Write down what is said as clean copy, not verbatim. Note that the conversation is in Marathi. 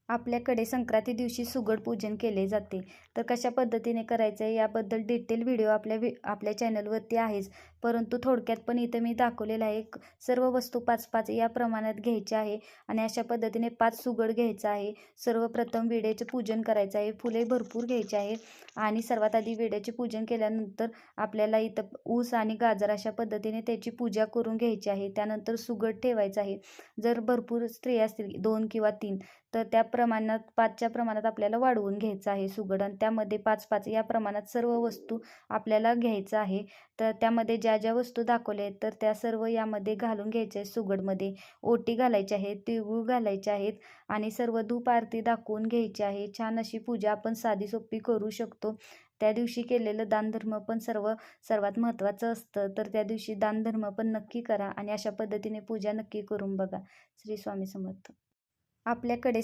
आपल्याकडे संक्रांती दिवशी सुगड पूजन केले जाते. तर कशा पद्धतीने करायचं आहे याबद्दल डिटेल व्हिडिओ आपल्या चॅनलवरती आहेच, परंतु थोडक्यात पण इथं मी दाखवलेलं आहे. सर्व वस्तू 5-5 या प्रमाणात घ्यायच्या आहे आणि अशा पद्धतीने 5 सुगड घ्यायचा आहे. सर्वप्रथम विड्याचे पूजन करायचं आहे. फुले भरपूर घ्यायची आहे आणि सर्वात आधी विड्याचे पूजन केल्यानंतर आपल्याला इथं ऊस आणि गाजर अशा पद्धतीने त्याची पूजा करून घ्यायची आहे. त्यानंतर सुगड ठेवायचा आहे. जर भरपूर स्त्रिया असतील 2 किंवा 3 तर त्या प्रमाणात 5च्या प्रमाणात आपल्याला वाढवून घ्यायचं आहे सुगड आणि त्यामध्ये 5-5 या प्रमाणात सर्व वस्तू आपल्याला घ्यायचं आहे. तर त्यामध्ये ज्या ज्या वस्तू दाखवल्या आहेत तर त्या सर्व यामध्ये घालून घ्यायच्या आहेत. सुगडमध्ये ओटी घालायची आहे, तिळगुळ घालायचे आहेत आणि सर्व धूप आरती दाखवून घ्यायची आहे. छान अशी पूजा आपण साधी सोपी करू शकतो. त्या दिवशी केलेलं दानधर्म पण सर्वात महत्त्वाचं असतं. तर त्या दिवशी दानधर्म पण नक्की करा आणि अशा पद्धतीने पूजा नक्की करून बघा. श्री स्वामी समर्थ. आपल्याकडे